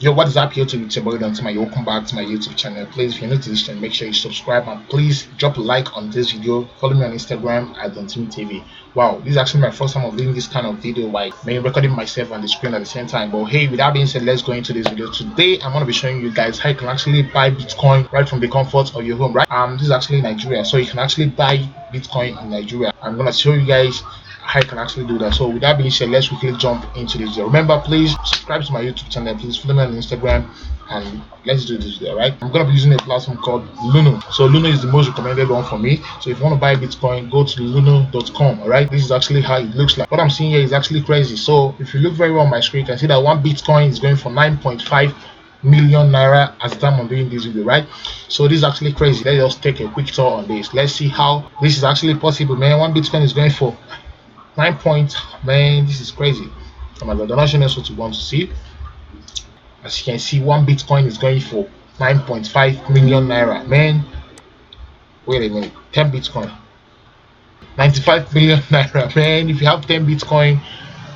Yo, what is up YouTube? It's your boy Dontimtv. Welcome back to my YouTube channel. Please, if you're new to this channel, make sure you subscribe and please drop a like on this video. Follow me on Instagram at Dontimtv. Wow, this is actually my first time of doing this kind of video, like me recording myself on the screen at the same time. But hey, with that being said, let's go into this video. Today I'm gonna be showing you guys how you can actually buy Bitcoin right from the comfort of your home. Right, this is actually Nigeria, so you can actually buy Bitcoin in Nigeria. I'm gonna show you guys how you can actually do that. So with that being said, let's quickly jump into this video. Remember, please subscribe to my YouTube channel, please follow me on Instagram, and let's do this video. Right, I'm gonna be using a platform called Lino. So Lino is the most recommended one for me. So if you want to buy Bitcoin, go to lino.com. all right, this is actually how it looks like. What I'm seeing here is actually crazy. So if you look very well on my screen, you can see that one Bitcoin is going for 9.5 million naira at the time I'm doing this video, right? So this is actually crazy. Let's just take a quick tour on this. Let's see how this is actually possible, man. One Bitcoin is going for 9 points, man. This is crazy. Oh my god, the national is what you want to see. As you can see, one Bitcoin is going for 9.5 million naira, man. Wait a minute, 10 Bitcoin, 95 million naira, man. If you have 10 Bitcoin,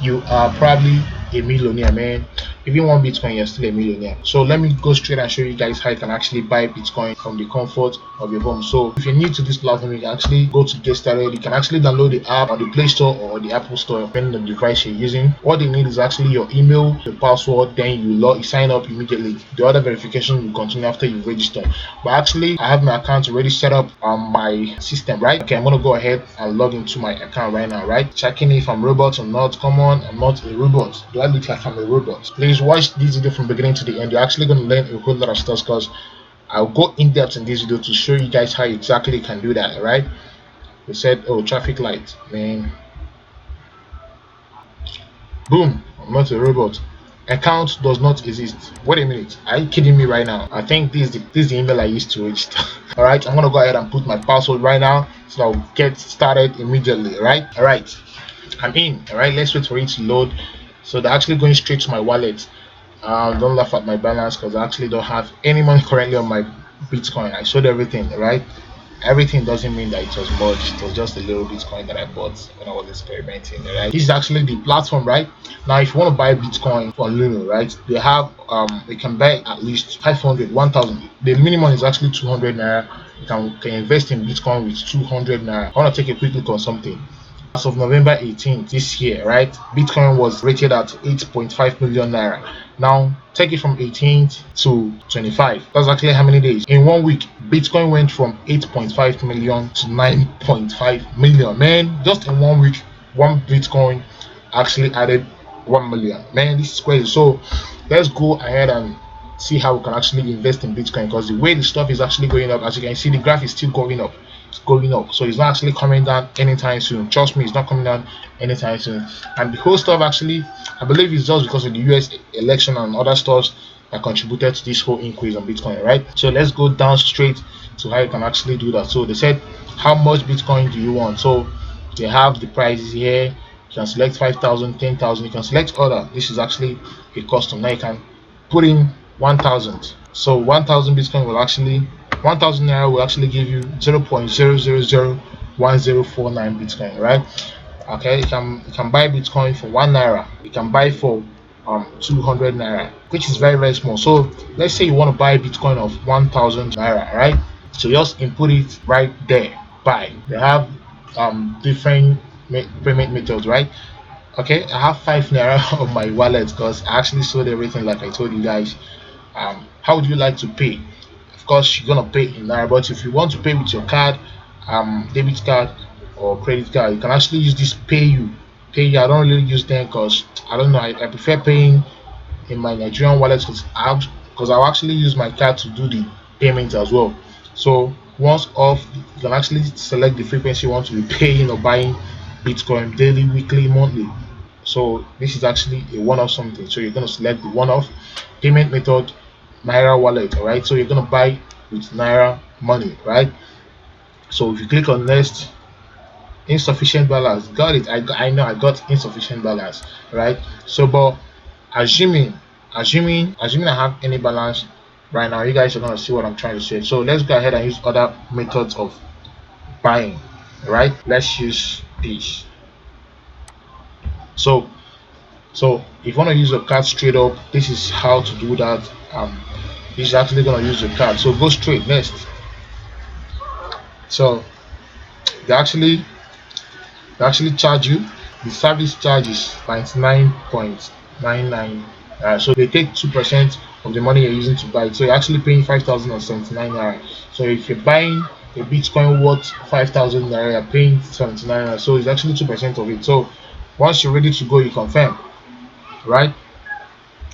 you are probably a millionaire, man. If you want Bitcoin, you're still a millionaire. So let me go straight and show you guys how you can actually buy Bitcoin from the comfort of your home. So if you're new to this platform, you can actually go to get started. You can actually download the app on the Play Store or the Apple Store, depending on the device you're using. What they need is actually your email, your password, then you sign up immediately. The other verification will continue after you register. But actually, I have my account already set up on my system, right? Okay, I'm gonna go ahead and log into my account right now, right? Checking if I'm robot or not. Come on, I'm not a robot. Do I look like I'm a robot? Please watch this video from beginning to the end. You're actually going to learn a whole lot of stuff, because I'll go in depth in this video to show you guys how exactly you can do that. Right? They said, oh, traffic light, man. Boom, I'm not a robot. Account does not exist. Wait a minute, are you kidding me right now? I think this is the email I used to register. All right, I'm gonna go ahead and put my password right now, so I'll get started immediately. Right? All right, I'm in. All right, let's wait for it to load. So they're actually going straight to my wallet. Don't laugh at my balance, because I actually don't have any money currently on my Bitcoin. I sold everything. Right? Everything doesn't mean that it was much. It was just a little Bitcoin that I bought when I was experimenting. Right? This is actually the platform. Right? Now, if you want to buy Bitcoin on Lino, right, they have they can buy at least 500, 1000. The minimum is actually 200 naira. You can invest in Bitcoin with 200 naira. I want to take a quick look on something. As of November 18th this year, right, Bitcoin was rated at 8.5 million naira. Now, take it from 18th to 25. That's actually how many days? In 1 week, Bitcoin went from 8.5 million to 9.5 million. Man, just in 1 week, one Bitcoin actually added 1 million. Man, this is crazy. So let's go ahead and see how we can actually invest in Bitcoin, because the way the stuff is actually going up, as you can see, the graph is still going up. It's going up, so it's not actually coming down anytime soon. Trust me, it's not coming down anytime soon. And the whole stuff, actually, I believe it's just because of the US election and other stuff that contributed to this whole increase on Bitcoin, right? So let's go down straight to how you can actually do that. So they said, how much Bitcoin do you want? So they have the prices here. You can select 5,000, 10,000. You can select other. This is actually a custom. Now you can put in 1,000. So 1,000 Bitcoin will actually 1,000 naira will actually give you 0.0001049 Bitcoin, right? Okay, you can buy Bitcoin for 1 naira. You can buy for 200 naira, which is very small. So let's say you want to buy Bitcoin of 1,000 naira, right? So just input it right there. Buy. They have different payment methods, right? Okay, I have 5 naira on my wallet because I actually sold everything, like I told you guys. How would you like to pay? Of course, you're gonna pay in naira, but if you want to pay with your card, debit card or credit card, you can actually use this pay you. I don't really use them because I don't know, I prefer paying in my Nigerian wallet, because I'll actually use my card to do the payment as well. So once off, you can actually select the frequency you want to be paying or buying Bitcoin: daily, weekly, monthly. So this is actually a one-off something. So you're going to select the one-off payment method, Naira wallet. All right, so you're going to buy with Naira money, right? So if you click on next, insufficient balance, got it. I know I got insufficient balance, right? So but assuming I have any balance right now, you guys are going to see what I'm trying to say. So let's go ahead and use other methods of buying, right? Let's use this. So So if you want to use your card straight up, this is how to do that. This is actually gonna use your card. So go straight next. So they actually charge you. The service charge is 99.99. So they take 2% of the money you're using to buy it. So you're actually paying 5,079 naira. So if you're buying a Bitcoin worth 5,000 naira, you're paying 79 naira. So it's actually 2% of it. So once you're ready to go, you confirm, right?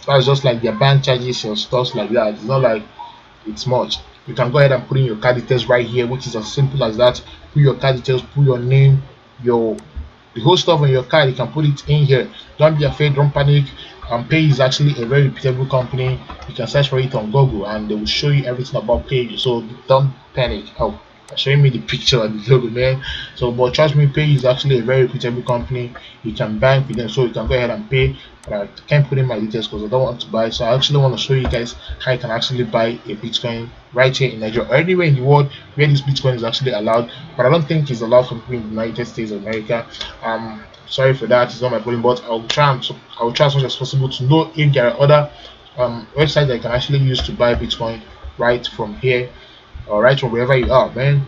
That's just like their bank charges or stuff like that. It's not like it's much. You can go ahead and put in your card details right here, which is as simple as that. Put your card details, put your name, your the whole stuff on your card. You can put it in here. Don't be afraid, don't panic. Pay is actually a very reputable company. You can search for it on Google and they will show you everything about Pay. So don't panic. Oh, they're showing me the picture and the logo, man. So, but trust me, Pay is actually a very reputable company. You can bank with them, so you can go ahead and pay. But I can't put in my details because I don't want to buy. So I actually want to show you guys how you can actually buy a Bitcoin right here in Nigeria or anywhere in the world where this Bitcoin is actually allowed. But I don't think it's allowed for people in the United States of America. Sorry for that, it's not my problem, but I will try as much as possible to know if there are other websites that you can actually use to buy Bitcoin right from here or right from wherever you are, man.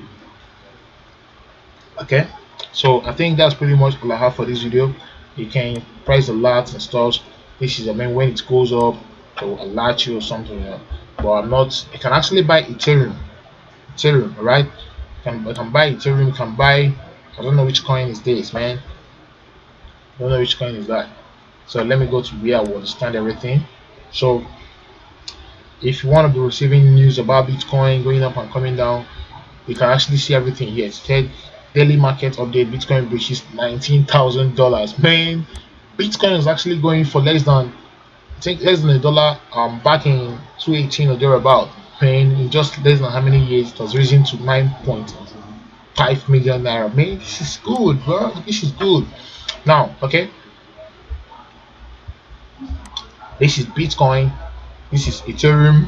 Okay, so I think that's pretty much all I have for this video. You can price alert and stuff. This is, I mean, when it goes up, it will alert you or something. But I'm not. I can actually buy Ethereum, right? I can buy Ethereum. Can buy. I don't know which coin is this, man. I don't know which coin is that. So let me go to where I will understand everything. So if you want to be receiving news about Bitcoin going up and coming down, you can actually see everything here. It's said daily market update. Bitcoin breaches $19,000. Man, Bitcoin is actually going for less than, I think, less than a dollar. Back in 2018 or thereabout. Man, in just less than how many years it has risen to 9.5 million naira. Man, this is good, bro. This is good. Now, okay, this is Bitcoin. This is Ethereum.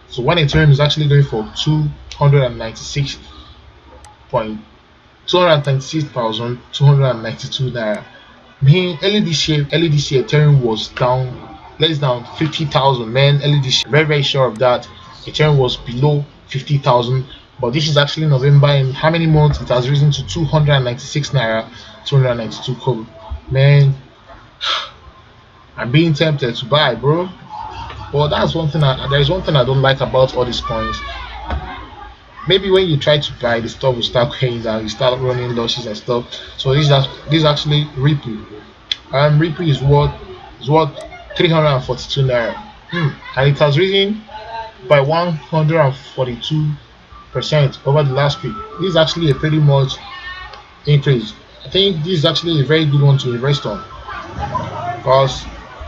So one Ethereum is actually going for 296,292 naira. Man, early this year, Ethereum was down less than 50,000. Man, early this year, very very sure of that. Ethereum was below 50,000, but this is actually November. In how many months it has risen to 296 naira, 292 kobo. Man, I'm being tempted to buy, bro. But that's one thing. There is one thing I don't like about all these coins. Maybe when you try to buy, the stuff will start going down, you start running losses and stuff. So this is actually Ripple. Ripple is worth 342 naira. And it has risen by 142% over the last week. This is actually a pretty much increase. I think this is actually a very good one to invest on because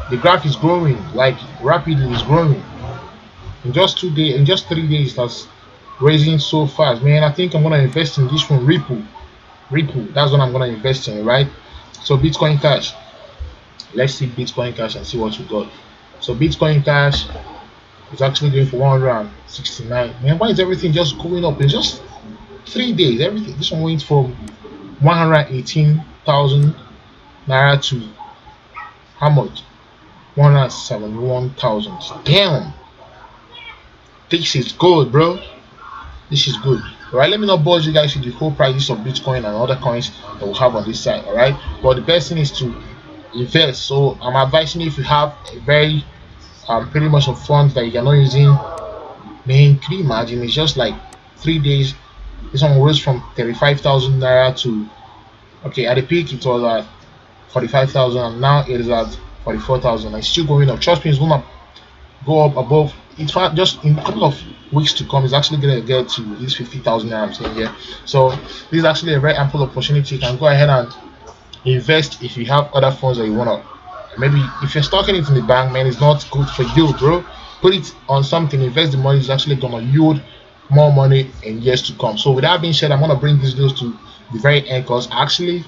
the graph is growing like rapidly. It's growing in just 2 days, in just 3 days. That's raising so fast, man. I think I'm gonna invest in this one, Ripple. Ripple. That's what I'm gonna invest in, right? So Bitcoin Cash. Let's see Bitcoin Cash and see what we got. So Bitcoin Cash is actually going for 169. Man, why is everything just going up in just 3 days? Everything. This one went from 118,000 naira to how much? 171,000. Damn. This is good, bro. This is good. Alright, let me not bore you guys with the whole prices of Bitcoin and other coins that we have on this side. Alright, but the best thing is to invest. So I'm advising you, if you have a very pretty much of funds that you're not using, man, can you imagine? It's just like 3 days. This one rose from 35,000 naira to, okay, at the peak it was at 45,000 and now it is at 44,000. It's still going up. Trust me, it's gonna go up above. It's just in a couple of weeks to come. It's actually gonna get to these 50,000 naira I'm saying here. So this is actually a very ample opportunity. You can go ahead and invest if you have other funds that you wanna. Maybe if you're stocking it in the bank, man, it's not good for you, bro. Put it on something. Invest the money. It's actually gonna yield more money in years to come. So with that being said, I'm gonna bring these videos to the very end because actually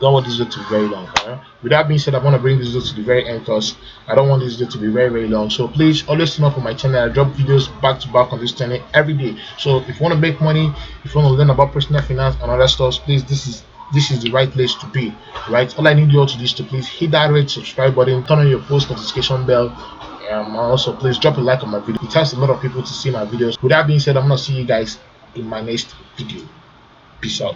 don't want this video to be very long. Right? With that being said, I want to bring this video to the very end because I don't want this video to be very very long. So please always turn up on my channel. I drop videos back to back on this channel every day. So if you want to make money, if you want to learn about personal finance and other stuff, please, this is this is the right place to be. Right, all I need you all to do is to please hit that red subscribe button, turn on your post notification bell. Also, please drop a like on my video. It helps a lot of people to see my videos. With that being said, I'm gonna see you guys in my next video. Peace out.